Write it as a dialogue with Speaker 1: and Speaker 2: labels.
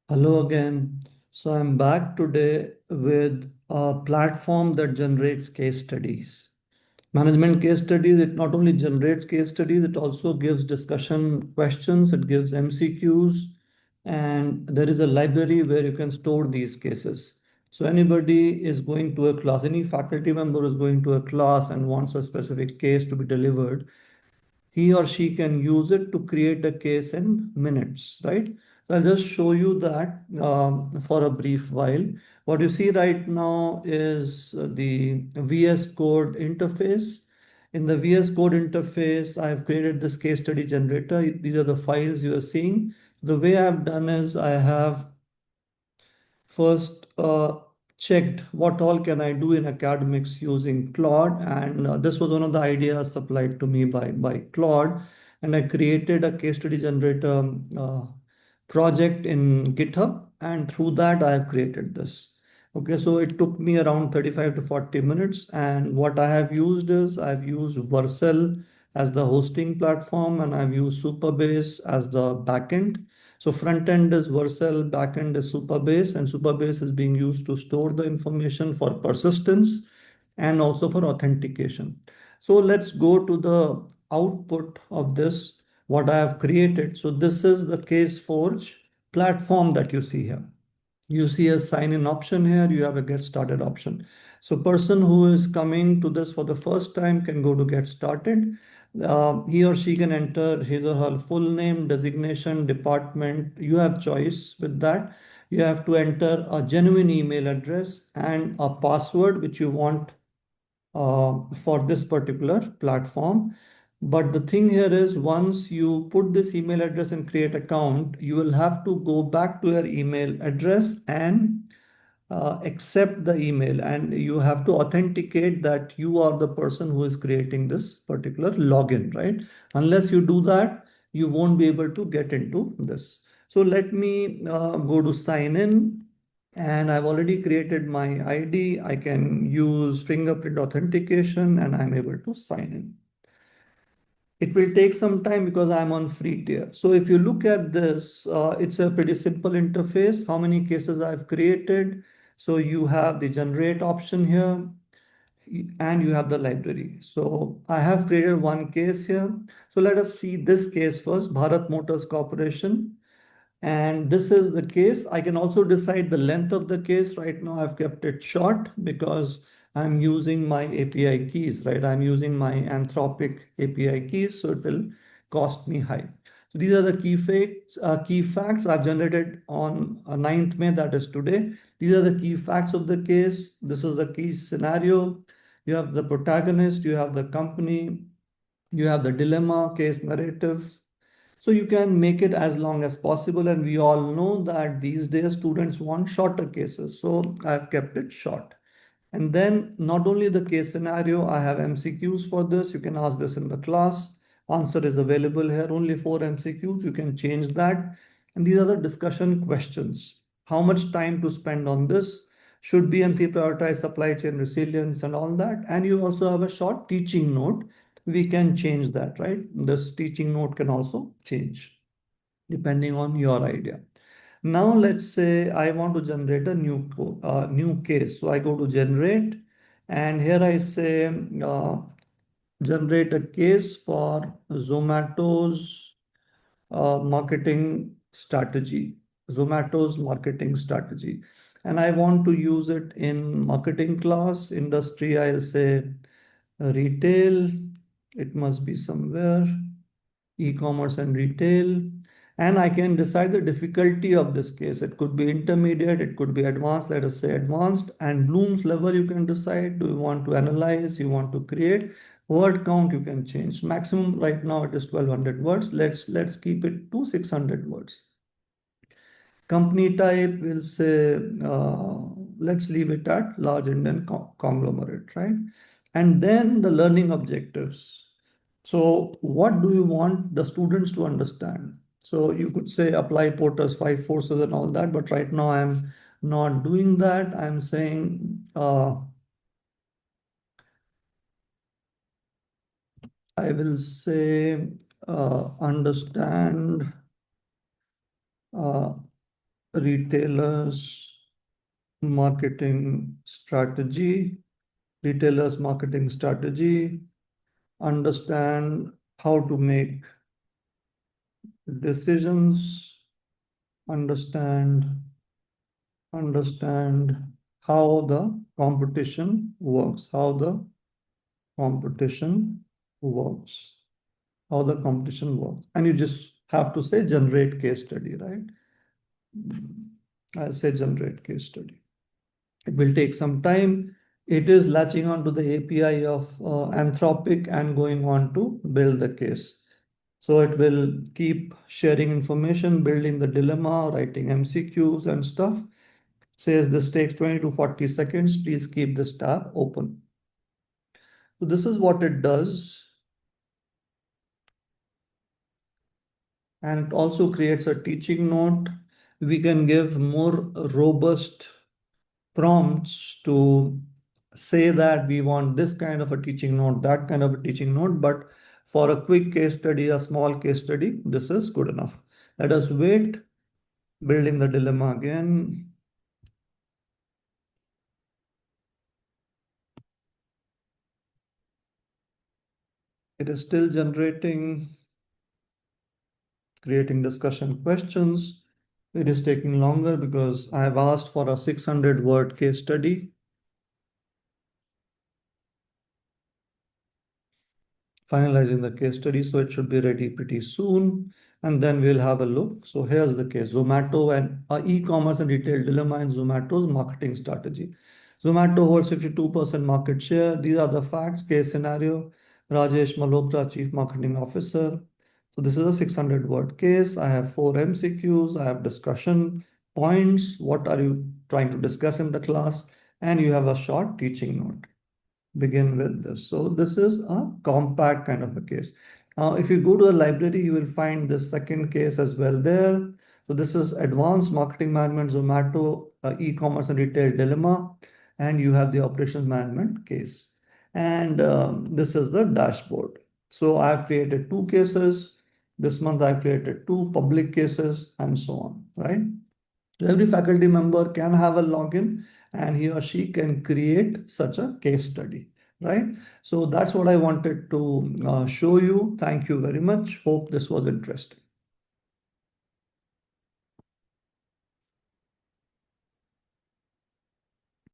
Speaker 1: Hello again. So I'm back today with a platform that generates case studies. Management case studies, it not only generates case studies, it also gives discussion questions, it gives MCQs, and there is a library where you can store these cases. So anybody is going to a class, any faculty member is going to a class and wants a specific case to be delivered, he or she can use it to create a case in minutes, right? I'll just show you that for a brief while. What you see right now is the VS Code interface. In the VS Code interface, I've created this case study generator. These are the files you are seeing. The way I've done is I have first checked what all can I do in academics using Claude, and this was one of the ideas supplied to me by Claude, and I created a case study generator project in GitHub, and through that I have created this. Okay, so it took me around 35 to 40 minutes, and what I have used is I've used Vercel as the hosting platform, and I've used Supabase as the backend. So front end is Vercel, back end is Supabase, and Supabase is being used to store the information for persistence and also for authentication. So let's go to the output of this, what I have created. So this is the CaseForge platform that you see here. You see a sign in option here, you have a get started option. So person who is coming to this for the first time can go to get started. He or she can enter his or her full name, designation, department. You have choice with that. You have to enter a genuine email address and a password which you want for this particular platform. But the thing here is once you put this email address and create account, you will have to go back to your email address and accept the email, and you have to authenticate that you are the person who is creating this particular login, right? Unless you do that, you won't be able to get into this. So let me go to sign in, and I've already created my ID. I can use fingerprint authentication and I'm able to sign in. It will take some time because I'm on free tier. So if you look at this, it's a pretty simple interface. How many cases I've created? So you have the generate option here and you have the library. So I have created one case here. So let us see this case first, Bharat Motors Corporation. And this is the case. I can also decide the length of the case. Right now, I've kept it short because I'm using my API keys, right? I'm using my Anthropic API keys, so it will cost me high. So these are the key facts I've generated on 9th May, that is today. These are the key facts of the case. This is the key scenario. You have the protagonist, you have the company, you have the dilemma, case narrative, so you can make it as long as possible. And we all know that these days students want shorter cases. So I've kept it short. And then not only the case scenario, I have MCQs for this. You can ask this in the class. Answer is available here. Only 4 MCQs. You can change that. And these are the discussion questions. How much time to spend on this? Should BMC prioritize supply chain resilience and all that? And you also have a short teaching note. We can change that, right? This teaching note can also change depending on your idea. Now let's say I want to generate a new case. So I go to generate, and here I say generate a case for Zomato's marketing strategy, Zomato's marketing strategy. And I want to use it in marketing class, industry, I'll say retail, it must be somewhere, e-commerce and retail. And I can decide the difficulty of this case. It could be intermediate, it could be advanced, let us say advanced. And Bloom's level you can decide. Do you want to analyze? You want to create? Word count you can change. Maximum right now it is 1200 words. Let's keep it to 600 words. Company type will say, let's leave it at large Indian conglomerate, right? And then the learning objectives. So what do you want the students to understand? So you could say apply Porter's 5 forces and all that, but right now I'm not doing that. I'm saying I will say understand uh, retailers marketing strategy, retailers marketing strategy, understand how to make decisions, understand understand how the competition works, competition works, how the competition works. And you just have to say generate case study, right? I'll say generate case study. It will take some time. It is latching onto the API of Anthropic and going on to build the case. So it will keep sharing information, building the dilemma, writing MCQs and stuff. Says this takes 20 to 40 seconds. Please keep this tab open. So this is what it does. And it also creates a teaching note. We can give more robust prompts to say that we want this kind of a teaching note, that kind of a teaching note, but for a quick case study, a small case study, this is good enough. Let us wait, building the dilemma again. It is still generating, creating discussion questions. It is taking longer because I have asked for a 600-word case study. Finalizing the case study, so it should be ready pretty soon. And then we'll have a look. So here's the case, Zomato and e-commerce and retail dilemma in Zomato's marketing strategy. Zomato holds 52% market share. These are the facts, case scenario. Rajesh Malhotra, Chief Marketing Officer. So this is a 600-word case. I have 4 MCQs. I have discussion points. What are you trying to discuss in the class? And you have a short teaching note. Begin with this. So this is a compact kind of a case. If you go to the library, you will find the second case as well there. So this is advanced marketing management, Zomato, e-commerce and retail dilemma, and you have the operations management case. And this is the dashboard. So I've created 2 cases. This month I've created 2 public cases and so on, right? So every faculty member can have a login and he or she can create such a case study, right? So that's what I wanted to show you. Thank you very much. Hope this was interesting.